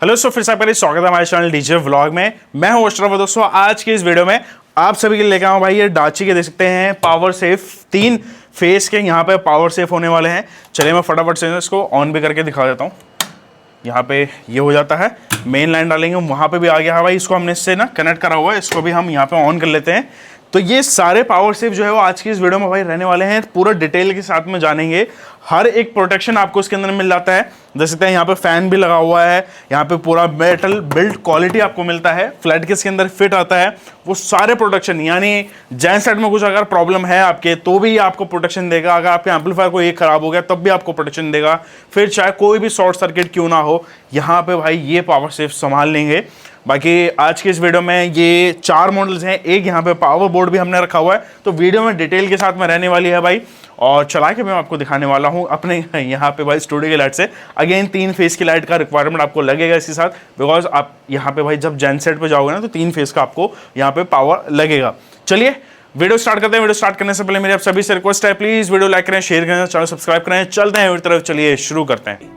Hello दोस्तों, फिर से आपका स्वागत है हमारे चैनल डीजे व्लॉग में। मैं हूं अशरफ। दोस्तों आज की इस वीडियो में आप सभी के लिए लेकर आऊं भाई ये डाची के देख सकते हैं पावर सेफ 3 फेस के यहाँ पे पावर सेफ होने वाले हैं। चलिए मैं फटाफट से इसको ऑन भी करके दिखा देता हूँ। यहाँ पे ये हो जाता है, मेन लाइन डालेंगे, वहाँ पे भी आ गया है भाई। इसको हमने इससे ना कनेक्ट करा हुआ है, इसको भी हम यहाँ पे ऑन कर लेते हैं। तो ये सारे पावर सेफ जो है वो आज की इस वीडियो में भाई रहने वाले हैं। पूरा डिटेल के साथ में जानेंगे, हर एक प्रोटेक्शन आपको इसके अंदर मिल जाता है। देख सकते हैं यहाँ पे फैन भी लगा हुआ है, यहाँ पे पूरा मेटल बिल्ड क्वालिटी आपको मिलता है। फ्लैट के इसके अंदर फिट आता है वो सारे प्रोटेक्शन, यानी जैन साइड में कुछ अगर प्रॉब्लम है आपके तो भी आपको प्रोटेक्शन देगा। अगर आपके एम्पलीफायर को एक खराब हो गया तब भी आपको प्रोटेक्शन देगा। फिर चाहे कोई भी शॉर्ट सर्किट क्यों ना हो, यहाँ पे भाई ये पावर सेफ संभाल लेंगे। बाकी आज के इस वीडियो में ये 4 मॉडल्स हैं, एक यहाँ पे पावर बोर्ड भी हमने रखा हुआ है। तो वीडियो में डिटेल के साथ में रहने वाली है भाई, और चला के मैं आपको दिखाने वाला हूँ अपने यहाँ पे भाई स्टूडियो की लाइट से। अगेन 3 फेस की लाइट का रिक्वायरमेंट आपको लगेगा इसके साथ, बिकॉज आप यहाँ पे भाई जब जेन सेट पे जाओगे ना तो 3 फेस का आपको यहाँ पे पावर लगेगा। चलिए वीडियो स्टार्ट करते हैं। वीडियो स्टार्ट करने से पहले मेरी आप सभी से रिक्वेस्ट है, प्लीज वीडियो लाइक करें, शेयर करें, चैनल सब्सक्राइब करें। चलते हैं तरफ, चलिए शुरू करते हैं।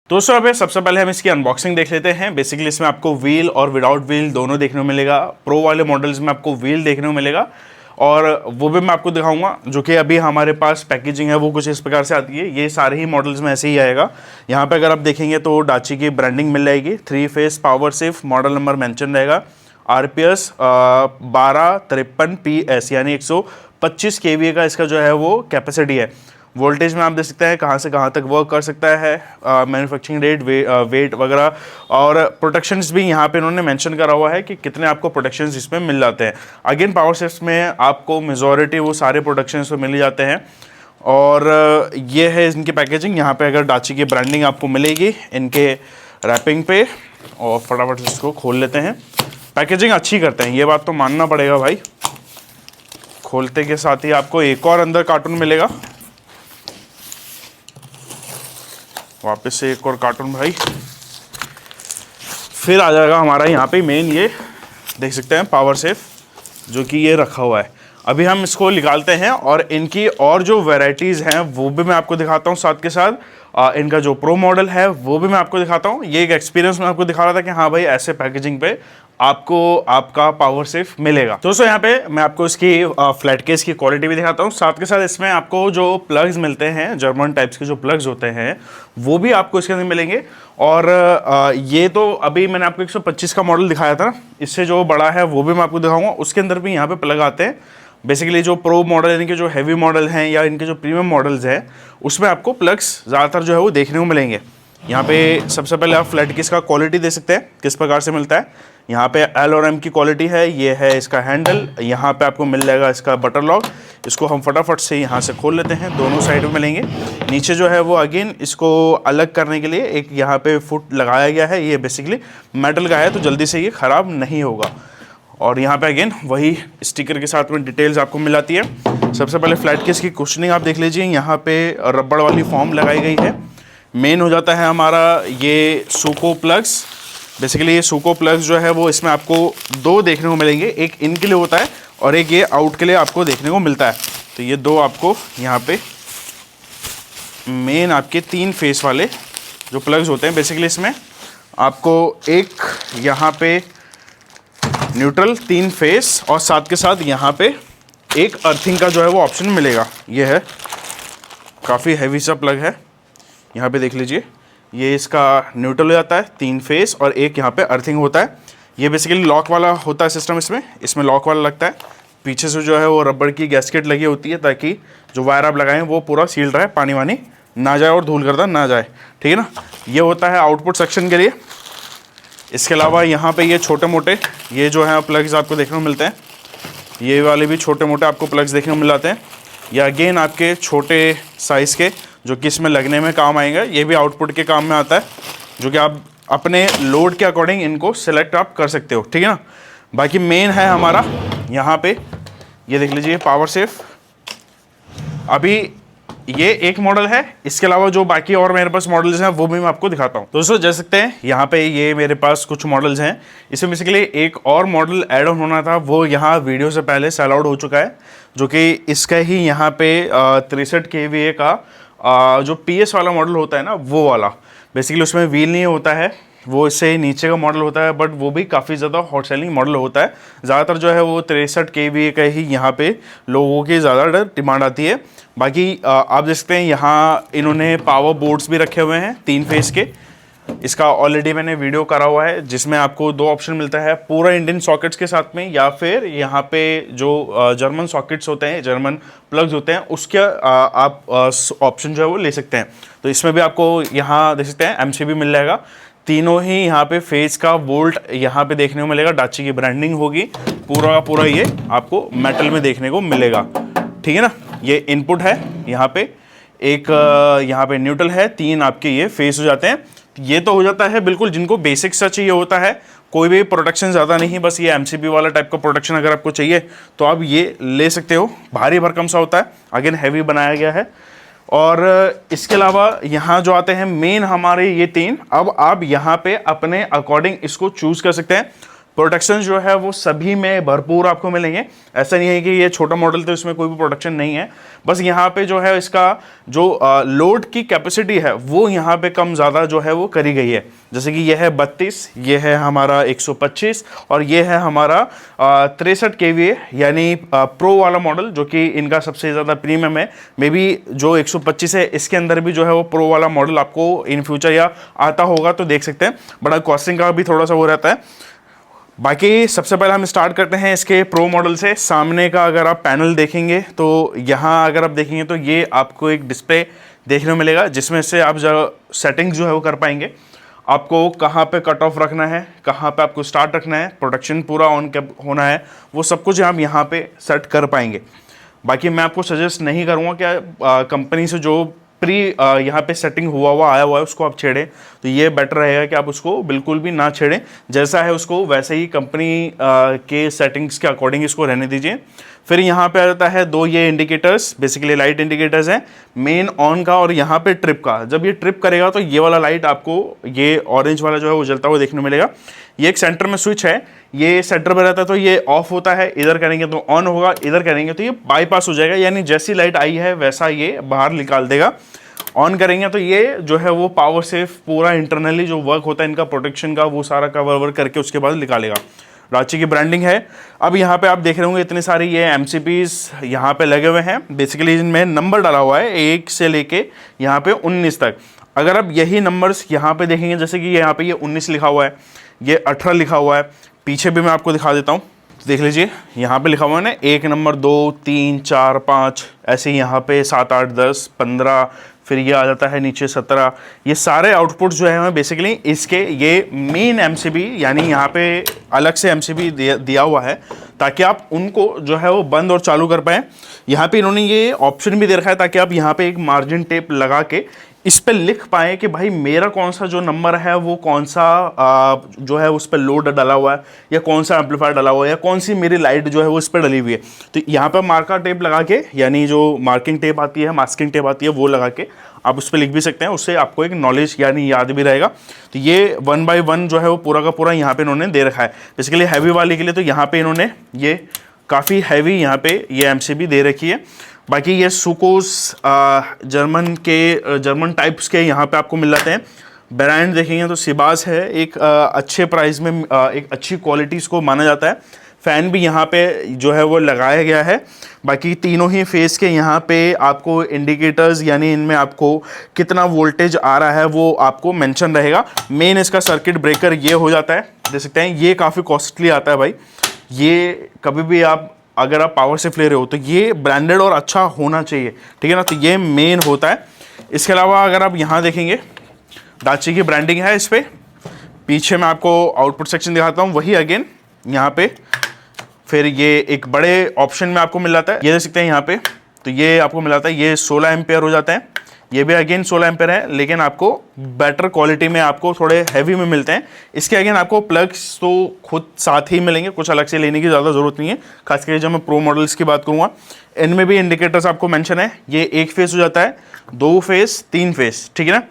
दोस्तों अब सबसे पहले हम इसकी अनबॉक्सिंग देख लेते हैं। बेसिकली इसमें आपको व्हील और विदाउट व्हील दोनों देखने को मिलेगा। प्रो वाले मॉडल्स में आपको व्हील देखने को मिलेगा और वो भी मैं आपको दिखाऊंगा, जो कि अभी हमारे पास पैकेजिंग है वो कुछ इस प्रकार से आती है। ये सारे ही मॉडल्स में ऐसे ही आएगा। यहाँ पे अगर आप देखेंगे तो डाची की ब्रांडिंग मिल जाएगी। 3 phase power safe, model number mention रहेगा, RPS 1253PS, यानी 125 kVA का इसका जो है वो कैपेसिटी है। वोल्टेज में आप देख सकते हैं कहाँ से कहाँ तक वर्क कर सकता है, मैन्युफैक्चरिंग रेट, वेट वगैरह, और प्रोटेक्शंस भी यहाँ पे इन्होंने मेंशन करा हुआ है कि कितने आपको प्रोटेक्शंस इसमें मिल जाते हैं। अगेन पावर सेफ्स में आपको मेजॉरिटी वो सारे प्रोटेक्शंस तो मिल जाते हैं। और ये है इनकी पैकेजिंग। यहाँ पे अगर डाची की ब्रांडिंग आपको मिलेगी इनके रैपिंग पे, और फटाफट से इसको खोल लेते हैं। पैकेजिंग अच्छी करते हैं, ये बात तो मानना पड़ेगा भाई। खोलते के साथ ही आपको एक और अंदर कार्टून मिलेगा, वापस से एक और कार्टून भाई। फिर आ जाएगा हमारा यहाँ पे मेन, ये देख सकते हैं पावर सेफ, जो कि ये रखा हुआ है। अभी हम इसको निकालते हैं और इनकी और जो वैरायटीज़ हैं वो भी मैं आपको दिखाता हूँ। साथ के साथ इनका जो प्रो मॉडल है वो भी मैं आपको दिखाता हूँ। ये एक एक्सपीरियंस मैं आपको दिखा रहा था कि हाँ भाई ऐसे पैकेजिंग पे आपको आपका पावर सेफ मिलेगा। दोस्तों यहाँ पे मैं आपको इसकी फ्लैट केस की क्वालिटी भी दिखाता हूँ। साथ के साथ इसमें आपको जो प्लग्स मिलते हैं, जर्मन टाइप्स के जो प्लग्स होते हैं वो भी आपको इसके अंदर मिलेंगे। और ये तो अभी मैंने आपको 125 का मॉडल दिखाया था, इससे जो बड़ा है वो भी मैं आपको दिखाऊंगा। उसके अंदर भी यहाँ पे प्लग आते हैं। बेसिकली जो प्रो मॉडल, यानी कि जो हैवी मॉडल हैं या इनके जो प्रीमियम मॉडल्स हैं, उसमें आपको प्लग्स ज़्यादातर जो है वो देखने को मिलेंगे। यहाँ पे सबसे पहले आप फ्लैट केस का क्वालिटी दे सकते हैं किस प्रकार से मिलता है। यहाँ पे L और M की क्वालिटी है। ये है इसका हैंडल, यहाँ पे आपको मिल जाएगा इसका बटर लॉक। इसको हम फटाफट से यहाँ से खोल लेते हैं, दोनों साइड में मिलेंगे। नीचे जो है वो अगेन इसको अलग करने के लिए एक यहाँ पे फुट लगाया गया है। ये बेसिकली मेटल का है तो जल्दी से ये ख़राब नहीं होगा। और यहाँ पे अगेन वही स्टिकर के साथ में डिटेल्स आपको मिल जाती है। सबसे पहले फ्लैट केस की कुशनिंग आप देख लीजिए, यहाँ पे रबड़ वाली फॉर्म लगाई गई है। मेन हो जाता है हमारा ये सुको प्लग्स। बेसिकली ये सुको प्लग्स जो है वो इसमें आपको 2 देखने को मिलेंगे, एक इन के लिए होता है और एक ये आउट के लिए आपको देखने को मिलता है। तो ये 2 आपको यहाँ पे मेन आपके 3 फेस वाले जो प्लग्स होते हैं। बेसिकली इसमें आपको एक यहाँ पे न्यूट्रल 3 फेस, और साथ के साथ यहाँ पे एक अर्थिंग का जो है वो ऑप्शन मिलेगा। ये है काफ़ी हैवी सा प्लग है, यहाँ पे देख लीजिए। ये इसका न्यूट्रल हो जाता है 3 फेस, और एक यहाँ पे अर्थिंग होता है। ये बेसिकली लॉक वाला होता है सिस्टम, इसमें लॉक वाला लगता है। पीछे से जो है वो रबड़ की गैस्केट लगी होती है ताकि जो वायर आप लगाएं वो पूरा सील्ड रहे, पानी वानी ना जाए और धूल गर्दा ना जाए, ठीक है ना। ये होता है आउटपुट सेक्शन के लिए। इसके अलावा यहाँ पे ये छोटे मोटे ये जो है प्लग्स आपको देखने को मिलते हैं। ये वाले भी छोटे मोटे आपको प्लग्स देखने को मिल जाते हैं। ये अगेन आपके छोटे साइज़ के जो कि इसमें लगने में काम आएगा। ये भी आउटपुट के काम में आता है, जो कि आप अपने लोड के अकॉर्डिंग इनको सिलेक्ट आप कर सकते हो, ठीक है ना। बाकी मेन है हमारा यहाँ पे, ये देख लीजिए पावर सेफ। अभी ये एक मॉडल है, इसके अलावा जो बाकी और मेरे पास मॉडल्स हैं वो भी मैं आपको दिखाता हूँ। दोस्तों देख सकते हैं यहाँ पे ये मेरे पास कुछ मॉडल्स हैं। इसमें बेसिकली एक और मॉडल ऐड ऑन होना था, वो यहाँ वीडियो से पहले सेल आउट हो चुका है। जो कि इसका ही यहाँ पे 63 kVA का जो PS वाला मॉडल होता है ना, वो वाला बेसिकली उसमें व्हील नहीं होता है, वो इससे नीचे का मॉडल होता है, बट वो भी काफ़ी ज़्यादा हॉट सेलिंग मॉडल होता है। ज़्यादातर जो है वो 63 kVA का ही यहाँ पे लोगों की ज़्यादा डिमांड आती है। बाकी आप देख सकते हैं यहाँ इन्होंने पावर बोर्ड्स भी रखे हुए हैं 3 फेज़ के। इसका ऑलरेडी मैंने वीडियो करा हुआ है, जिसमें आपको 2 ऑप्शन मिलता है, पूरा इंडियन सॉकेट्स के साथ में, या फिर यहाँ पे जो जर्मन सॉकेट्स होते हैं, जर्मन प्लग्स होते हैं, उसके आप ऑप्शन जो है वो ले सकते हैं। तो इसमें भी आपको यहाँ देख सकते हैं एमसीबी मिल जाएगा। तीनों ही यहाँ पे फेस का वोल्ट यहाँ पे देखने को मिलेगा, डाची की ब्रांडिंग होगी, पूरा का पूरा ये आपको मेटल में देखने को मिलेगा, ठीक है ना। ये इनपुट है यहाँ पे, एक यहाँ पे न्यूट्रल है, 3 आपके ये फेस हो जाते हैं। ये तो हो जाता है बिल्कुल जिनको बेसिक सा चाहिए होता है, कोई भी प्रोटेक्शन ज़्यादा नहीं, बस ये एमसीबी वाला टाइप का प्रोटेक्शन अगर आपको चाहिए तो आप ये ले सकते हो। भारी भरकम सा होता है, अगेन हैवी बनाया गया है। और इसके अलावा यहाँ जो आते हैं मेन हमारे ये 3, अब आप यहाँ पे अपने अकॉर्डिंग इसको चूज कर सकते हैं। प्रोटेक्शन जो है वो सभी में भरपूर आपको मिलेंगे, ऐसा नहीं है कि ये छोटा मॉडल तो इसमें कोई भी प्रोटेक्शन नहीं है। बस यहाँ पे जो है इसका जो लोड की कैपेसिटी है वो यहाँ पे कम ज़्यादा जो है वो करी गई है। जैसे कि ये है 32, ये है हमारा 125 और ये है हमारा 63 kVA यानी प्रो वाला मॉडल, जो कि इनका सबसे ज़्यादा प्रीमियम है। मे बी जो 125 है इसके अंदर भी जो है वो प्रो वाला मॉडल आपको इन फ्यूचर या आता होगा तो देख सकते हैं, बड़ा कॉस्टिंग का भी थोड़ा सा वो रहता है। बाकी सबसे पहले हम स्टार्ट करते हैं इसके प्रो मॉडल से। सामने का अगर आप पैनल देखेंगे तो यहाँ अगर आप देखेंगे तो ये आपको एक डिस्प्ले देखने को मिलेगा, जिसमें से आप जो सेटिंग्स जो है वो कर पाएंगे। आपको कहाँ पे कट ऑफ रखना है, कहाँ पे आपको स्टार्ट रखना है, प्रोटेक्शन पूरा ऑन होना है, वो सब कुछ आप यहाँ पे सेट कर पाएंगे। बाकी मैं आपको सजेस्ट नहीं करूँगा कि कंपनी से जो प्री यहाँ पे सेटिंग हुआ आया हुआ है उसको आप छेड़ें, तो ये बेटर रहेगा कि आप उसको बिल्कुल भी ना छेड़ें। जैसा है उसको वैसे ही कंपनी के सेटिंग्स के अकॉर्डिंग इसको रहने दीजिए। फिर यहाँ पे आ जाता है 2 ये इंडिकेटर्स, बेसिकली लाइट इंडिकेटर्स हैं, मेन ऑन का और यहाँ पे ट्रिप का। जब ये ट्रिप करेगा तो ये वाला लाइट आपको ये ऑरेंज वाला जो है वो जलता हुआ देखने को मिलेगा। ये एक सेंटर में स्विच है, ये सेंटर पर रहता है तो ये ऑफ होता है, इधर करेंगे तो ऑन होगा, इधर करेंगे तो ये बाईपास हो जाएगा, यानी जैसी लाइट आई है वैसा ये बाहर निकाल देगा। ऑन करेंगे तो ये जो है वो पावर सेफ पूरा इंटरनली जो वर्क होता है इनका प्रोटेक्शन का वो सारा कवर वर्क करके उसके बाद निकालेगा। रांची की ब्रांडिंग है। अब यहाँ पे आप देख रहे होंगे इतने सारे ये एमसीपीज यहाँ पे लगे हुए हैं, बेसिकली इनमें नंबर डाला हुआ है 1 से लेके यहाँ पे 19 तक। अगर आप यही नंबर्स यहाँ पे देखेंगे, जैसे कि यहाँ पे ये 19 लिखा हुआ है, ये 18 लिखा हुआ है, पीछे भी मैं आपको दिखा देता हूँ, देख लीजिए यहाँ पे लिखा हुआ है ना 1 नंबर 2 3 4 5, ऐसे ही यहाँ पे 7 8 10 15, फिर ये आ जाता है नीचे 17। ये सारे आउटपुट जो है बेसिकली इसके ये मेन एमसीबी यानी यहाँ पे अलग से एमसीबी दिया हुआ है ताकि आप उनको जो है वो बंद और चालू कर पाएँ। यहाँ पे इन्होंने ये ऑप्शन भी दे रखा है ताकि आप यहाँ पे एक मार्जिन टेप लगा के इस पर लिख पाए कि भाई मेरा कौन सा जो नंबर है वो कौन सा जो है उस पर लोड डाला हुआ है, या कौन सा एम्पलीफायर डाला हुआ है, या कौन सी मेरी लाइट जो है वो इस पर डली हुई है। तो यहाँ पर मार्कर टेप लगा के, यानी जो मार्किंग टेप आती है, मास्किंग टेप आती है, वो लगा के आप उस पर लिख भी सकते हैं, उससे आपको एक नॉलेज यानी याद भी रहेगा। तो ये 1 बाय 1 जो है वो पूरा का पूरा यहाँ पर इन्होंने दे रखा है। बेसिकली हैवी वाले के लिए तो यहाँ पर इन्होंने ये काफ़ी हैवी यहाँ पे ये एमसीबी दे रखी है। बाकी ये सुकोस जर्मन टाइप्स के यहाँ पे आपको मिल जाते हैं। ब्रांड देखेंगे तो सिबास है, एक अच्छे प्राइस में एक अच्छी क्वालिटी इसको माना जाता है। फ़ैन भी यहाँ पे जो है वो लगाया गया है। बाकी तीनों ही फेस के यहाँ पे आपको इंडिकेटर्स यानी इनमें आपको कितना वोल्टेज आ रहा है वो आपको मेंशन रहेगा। मेन इसका सर्किट ब्रेकर ये हो जाता है, देख सकते हैं, ये काफ़ी कॉस्टली आता है भाई। ये कभी भी आप अगर आप पावर सेफ ले रहे हो तो ये ब्रांडेड और अच्छा होना चाहिए, ठीक है ना। तो ये मेन होता है। इसके अलावा अगर आप यहाँ देखेंगे डाची की ब्रांडिंग है इस पर। पीछे मैं आपको आउटपुट सेक्शन दिखाता हूँ, वही अगेन यहाँ पे फिर ये एक बड़े ऑप्शन में आपको मिल जाता है, ये देख सकते हैं यहाँ पे। तो ये आपको मिल जाता है, ये 16 एम्पेयर हो जाता है, ये भी अगेन 16 एम्पेयर है, लेकिन आपको बेटर क्वालिटी में आपको थोड़े हैवी में मिलते हैं। इसके अगेन आपको प्लग्स तो खुद साथ ही मिलेंगे, कुछ अलग से लेने की ज़्यादा ज़रूरत नहीं है। खास करके जब मैं प्रो मॉडल्स की बात करूँगा, इनमें भी इंडिकेटर्स आपको मेंशन है। ये 1 फेस हो जाता है, 2 फेस, 3 फेस, ठीक है ना।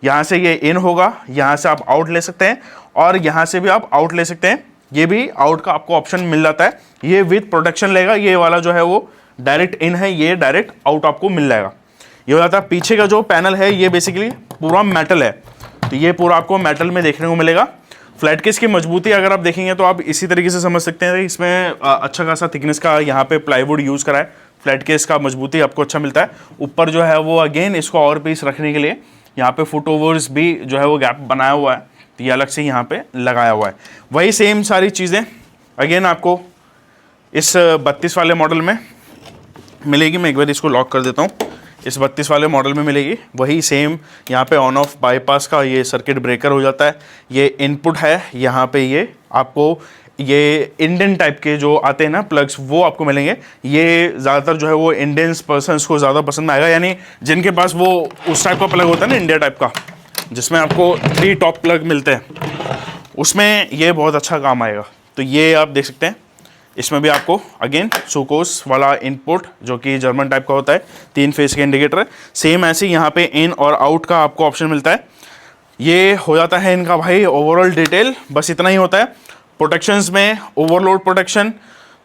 यहाँ से ये इन होगा, यहाँ से आप आउट ले सकते हैं और यहाँ से भी आप आउट ले सकते हैं। ये भी आउट का आपको ऑप्शन मिल जाता है। ये विद प्रोटेक्शन लेगा, ये वाला जो है वो डायरेक्ट इन है, ये डायरेक्ट आउट आपको मिल जाएगा। ये हो जाता है। पीछे का जो पैनल है ये बेसिकली पूरा मेटल है, तो ये पूरा आपको मेटल में देखने को मिलेगा। फ्लैट केस की मजबूती अगर आप देखेंगे तो आप इसी तरीके से समझ सकते हैं, इसमें अच्छा खासा थिकनेस का यहाँ पे प्लाईवुड यूज़ करा है। फ्लैट केस का मजबूती आपको अच्छा मिलता है। ऊपर जो है वो अगेन इसको और पीस रखने के लिए यहाँ पे फुट ओवर्स भी जो है वो गैप बनाया हुआ है, तो ये अलग से यहाँ पे लगाया हुआ है। वही सेम सारी चीज़ें अगेन आपको इस 32 वाले मॉडल में मिलेगी। मैं एक बार इसको लॉक कर देता हूँ। इस 32 वाले मॉडल में मिलेगी वही सेम। यहाँ पे ऑन ऑफ बाईपास का ये सर्किट ब्रेकर हो जाता है। ये इनपुट है, यहाँ पे ये आपको ये इंडियन टाइप के जो आते हैं ना प्लग्स, वो आपको मिलेंगे। ये ज़्यादातर जो है वो इंडियंस पर्सन्स को ज़्यादा पसंद आएगा, यानी जिनके पास वो उस टाइप का प्लग होता है ना, इंडिया टाइप का, जिसमें आपको 3 टॉप प्लग मिलते हैं, उसमें ये बहुत अच्छा काम आएगा। तो ये आप देख सकते हैं, इसमें भी आपको अगेन सुकोस वाला इनपुट जो कि जर्मन टाइप का होता है, 3 फेस के इंडिकेटर है। सेम ऐसे यहाँ पे इन और आउट का आपको ऑप्शन मिलता है। ये हो जाता है इनका भाई ओवरऑल डिटेल, बस इतना ही होता है। प्रोटेक्शंस में overload protection,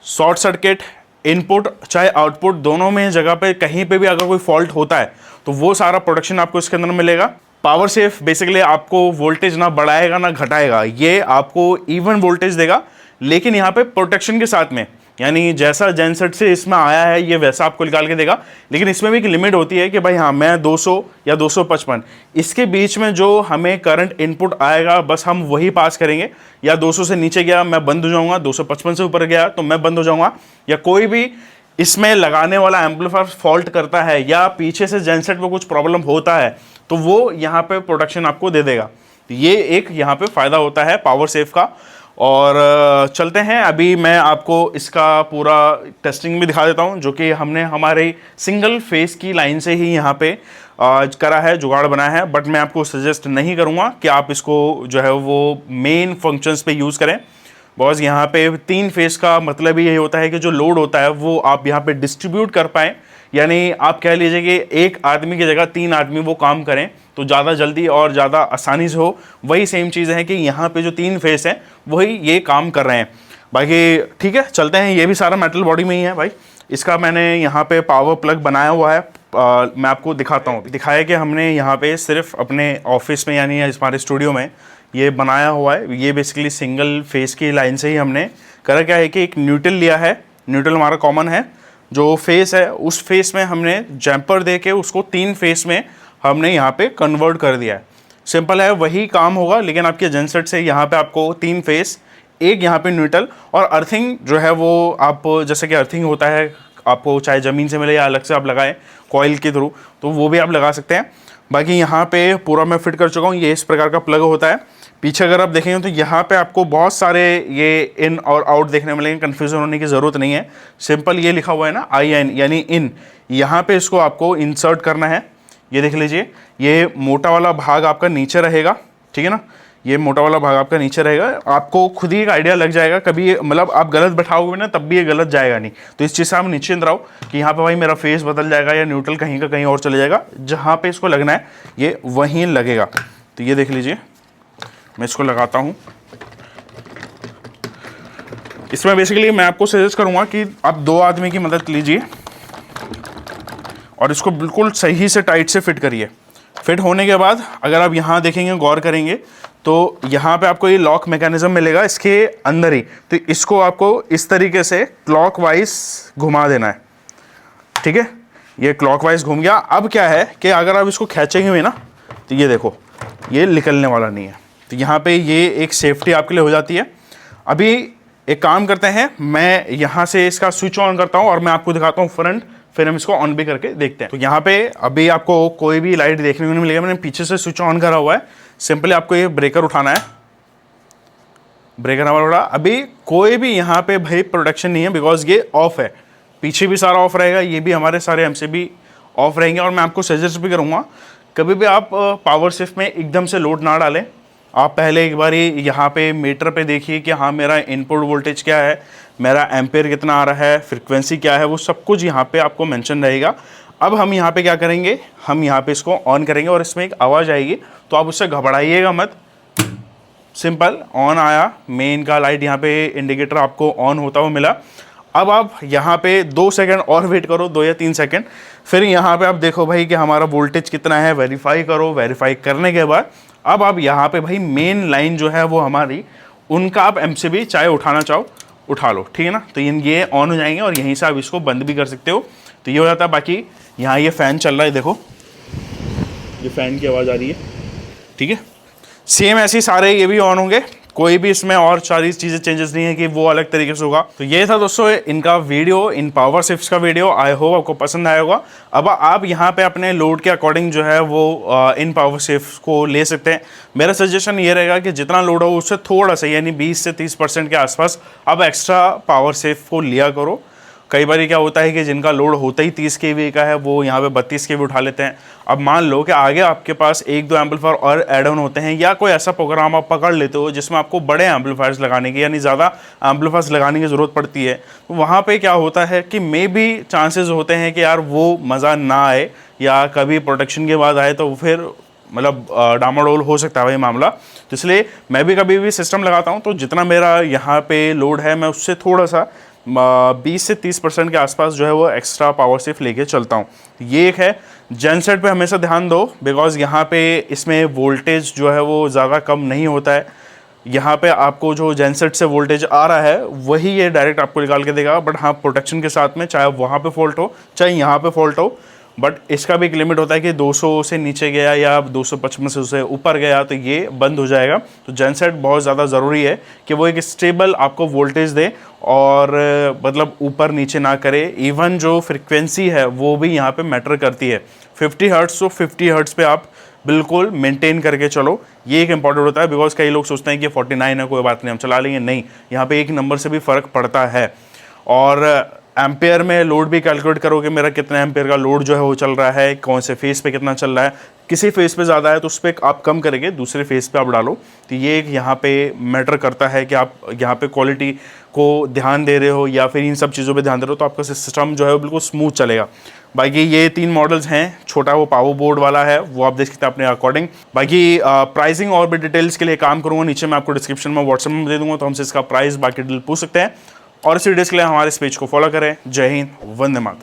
short circuit, input चाहे आउटपुट, दोनों में जगह पे कहीं पे भी अगर कोई फॉल्ट होता है तो वो सारा प्रोटेक्शन आपको इसके अंदर मिलेगा। पावर सेफ बेसिकली आपको वोल्टेज ना बढ़ाएगा ना घटाएगा, ये आपको इवन वोल्टेज देगा, लेकिन यहाँ पे प्रोटेक्शन के साथ में, यानी जैसा जेनसेट से इसमें आया है ये वैसा आपको निकाल के देगा। लेकिन इसमें भी एक लिमिट होती है कि भाई हाँ, मैं 200 या 255 इसके बीच में जो हमें करंट इनपुट आएगा बस हम वही पास करेंगे। या 200 से नीचे गया मैं बंद हो जाऊंगा, 255 से ऊपर गया तो मैं बंद हो जाऊंगा। या कोई भी इसमें लगाने वाला एम्पलीफायर फॉल्ट करता है या पीछे से जेनसेट में कुछ प्रॉब्लम होता है तो वो यहाँ पे प्रोटेक्शन आपको दे देगा। ये एक यहाँ पे फ़ायदा होता है पावर सेफ का। और चलते हैं, अभी मैं आपको इसका पूरा टेस्टिंग भी दिखा देता हूं, जो कि हमने हमारे सिंगल फेस की लाइन से ही यहाँ पे करा है, जुगाड़ बनाया है। बट मैं आपको सजेस्ट नहीं करूँगा कि आप इसको जो है वो मेन फंक्शंस पे यूज़ करें, बिकॉज यहाँ पे 3 फेस का मतलब ही यही होता है कि जो लोड होता है वो आप यहाँ पे डिस्ट्रीब्यूट कर पाएँ, यानी आप कह लीजिए कि एक आदमी की जगह 3 आदमी वो काम करें तो ज़्यादा जल्दी और ज़्यादा आसानी से हो। वही सेम चीज़ है कि यहाँ पे जो 3 फेस हैं वही ये काम कर रहे हैं। बाकी ठीक है, चलते हैं। ये भी सारा मेटल बॉडी में ही है भाई। इसका मैंने यहाँ पे पावर प्लग बनाया हुआ है, मैं आपको दिखाता हूँ। दिखाया कि हमने यहाँ पे सिर्फ अपने ऑफिस में यानी हमारे स्टूडियो में ये बनाया हुआ है। ये बेसिकली सिंगल फेस की लाइन से ही हमने करा। क्या है कि एक न्यूट्रल लिया है, न्यूट्रल हमारा कॉमन है, जो फेस है उस फेस में हमने जैम्पर दे के उसको 3 फेस में हमने यहाँ पे कन्वर्ट कर दिया है। सिंपल है, वही काम होगा, लेकिन आपके जेनसेट से यहाँ पे आपको 3 फेस, एक यहाँ पे न्यूट्रल और अर्थिंग जो है वो आप, जैसे कि अर्थिंग होता है आपको चाहे ज़मीन से मिले या अलग से आप लगाएं कॉइल के थ्रू, तो वो भी आप लगा सकते हैं। बाकी यहाँ पे पूरा मैं फिट कर चुका हूँ। ये इस प्रकार का प्लग होता है। पीछे अगर आप देखेंगे तो यहाँ पे आपको बहुत सारे ये इन और आउट देखने मिलेंगे, कन्फ्यूजन होने की ज़रूरत नहीं है। सिंपल ये लिखा हुआ है ना IN यानी इन, यहाँ पे इसको आपको इंसर्ट करना है। ये देख लीजिए, ये मोटा वाला भाग आपका नीचे रहेगा, ठीक है ना, ये मोटा वाला भाग आपका नीचे रहेगा। आपको खुद ही एक आइडिया लग जाएगा, कभी मतलब आप गलत बैठाओगे ना तब भी ये गलत जाएगा नहीं। तो इस चीज़ से आप निश्चिंत रहो कि यहाँ पे भाई मेरा फेस बदल जाएगा या न्यूट्रल कहीं का कहीं और चले जाएगा, जहाँ पे इसको लगना है ये वहीं लगेगा। तो ये देख लीजिए, मैं इसको लगाता हूँ। इसमें बेसिकली मैं आपको सजेस्ट करूँगा कि आप 2 आदमी की मदद लीजिए और इसको बिल्कुल सही से टाइट से फिट करिए। फिट होने के बाद अगर आप यहाँ देखेंगे, गौर करेंगे तो यहाँ पे आपको ये लॉक मैकेनिज्म मिलेगा इसके अंदर ही। तो इसको आपको इस तरीके से क्लॉकवाइज घुमा देना है, ठीक है। ये क्लॉकवाइज घूम गया। अब क्या है कि अगर आप इसको खींचेंगे भी ना तो ये देखो, ये निकलने वाला नहीं है। तो यहाँ पे ये एक सेफ्टी आपके लिए हो जाती है। अभी एक काम करते हैं, मैं यहाँ से इसका स्विच ऑन करता हूँ और मैं आपको दिखाता हूँ फ्रंट, फिर हम इसको ऑन भी करके देखते हैं। तो यहाँ पे अभी आपको कोई भी लाइट देखने को नहीं मिलेगा, मैंने पीछे से स्विच ऑन करा हुआ है। सिंपली आपको ये ब्रेकर उठाना है, ब्रेकर हमारा उठा। अभी कोई भी यहाँ पे भाई प्रोटेक्शन नहीं है, बिकॉज ये ऑफ है। पीछे भी सारा ऑफ रहेगा, ये भी हमारे सारे हमसे भी ऑफ रहेंगे। और मैं आपको सजेस्ट भी करूँगा कभी भी आप पावर सेफ में एकदम से लोड ना डालें। आप पहले एक बार यहाँ पे मीटर पे देखिए कि हाँ मेरा इनपुट वोल्टेज क्या है, मेरा एम्पेयर कितना आ रहा है, फ्रिक्वेंसी क्या है, वो सब कुछ यहाँ पे आपको मेंशन रहेगा। अब हम यहाँ पे क्या करेंगे, हम यहाँ पे इसको ऑन करेंगे और इसमें एक आवाज़ आएगी, तो आप उससे घबराइएगा मत। सिंपल ऑन आया, मेन का लाइट यहाँ पे इंडिकेटर आपको ऑन होता हुआ मिला। अब आप यहाँ पे 2 सेकंड और वेट करो, 2 या 3 सेकंड, फिर यहाँ पे आप देखो भाई कि हमारा वोल्टेज कितना है, वेरीफाई करो। वेरीफाई करने के बाद अब आप यहाँ पे भाई मेन लाइन जो है वो हमारी, उनका आप MCB चाहे उठाना चाहो उठा लो, ठीक है ना। तो ये ऑन हो जाएंगे और यहीं से आप इसको बंद भी कर सकते हो। तो ये हो जाता है। बाकी यहाँ ये फ़ैन चल रहा है, देखो ये फ़ैन की आवाज़ आ रही है, ठीक है। सेम ऐसे ही सारे ये भी ऑन होंगे, कोई भी इसमें और सारी चीज़ें चेंजेस नहीं है कि वो अलग तरीके से होगा। तो ये था दोस्तों इनका वीडियो, इन पावर शिफ्ट्स का वीडियो। आई होप आपको पसंद आया होगा। अब आप यहाँ पे अपने लोड के अकॉर्डिंग जो है वो इन पावर शिफ्ट्स को ले सकते हैं। मेरा सजेशन ये रहेगा कि जितना लोड हो उससे थोड़ा सा, यानी 20 से 30% के आसपास आप एक्स्ट्रा पावर शिफ्ट को लिया करो। कई बार क्या होता है कि जिनका लोड होता ही 30 kV का है वो यहाँ पे 32 kV उठा लेते हैं। अब मान लो कि आगे आपके पास 1-2 एम्पलीफायर और ऐड ऑन होते हैं, या कोई ऐसा प्रोग्राम आप पकड़ लेते हो जिसमें आपको बड़े एम्पलीफायर्स लगाने की, यानी ज़्यादा एम्पलीफायर्स लगाने की ज़रूरत पड़ती है। तो वहाँ पे क्या होता है कि मे बी चांसेस होते हैं कि यार वो मज़ा ना आए, या कभी प्रोटेक्शन के बाद आए तो फिर मतलब डामाडोल हो सकता है भाई मामला। तो इसलिए मैं भी कभी भी सिस्टम लगाता हूँ तो जितना मेरा यहाँ पे लोड है मैं उससे थोड़ा सा 20 से 30% के आसपास जो है वो एक्स्ट्रा पावर शिफ्ट लेके चलता हूँ। ये एक है। जेनसेट पे हमेशा ध्यान दो, बिकॉज यहाँ पे इसमें वोल्टेज जो है वो ज़्यादा कम नहीं होता है। यहाँ पे आपको जो जेनसेट से वोल्टेज आ रहा है वही ये डायरेक्ट आपको निकाल के देगा। बट हाँ, प्रोटेक्शन के साथ में, चाहे वहाँ पे फॉल्ट हो चाहे यहाँ पे फॉल्ट हो, बट इसका भी एक लिमिट होता है कि 200 से नीचे गया या 255 से ऊपर गया तो ये बंद हो जाएगा। तो जेनसेट बहुत ज़्यादा ज़रूरी है कि वो एक स्टेबल आपको वोल्टेज दे और मतलब ऊपर नीचे ना करे। इवन जो फ्रिक्वेंसी है वो भी यहाँ पे मैटर करती है। 50 हर्ट्ज़ तो 50 हर्ट्ज़ पे आप बिल्कुल मेंटेन करके चलो, ये एक इंपॉर्टेंट होता है। बिकॉज कई लोग सोचते हैं कि 49 है कोई बात नहीं हम चला लेंगे, नहीं, यहाँ पे एक नंबर से भी फ़र्क पड़ता है। और एम्पेयर में लोड भी कैलकुलेट करो कि मेरा कितना एम्पेयर का लोड जो है वो चल रहा है, कौन से फेस पे कितना चल रहा है। किसी फेस पे ज़्यादा है तो उस पर आप कम करेंगे, दूसरे फेस पे आप डालो। तो ये एक यहाँ पे मैटर करता है कि आप यहाँ पे क्वालिटी को ध्यान दे रहे हो या फिर इन सब चीज़ों पे ध्यान दे रहे हो, तो आपका सिस्टम जो है वो बिल्कुल स्मूथ चलेगा। बाकी ये 3 मॉडल्स हैं। छोटा वो पावर बोर्ड वाला है, वो आप देख सकते हैं अपने अकॉर्डिंग। बाकी प्राइसिंग और भी डिटेल्स के लिए काम करूँगा, नीचे मैं आपको डिस्क्रिप्शन में व्हाट्सएप में दे दूँगा, तो हमसे इसका प्राइस बाकी डिटेल पूछ सकते हैं। और इस वीडियोस के लिए हमारे इस पेज को फॉलो करें। जय हिंद, वंदे मातरम।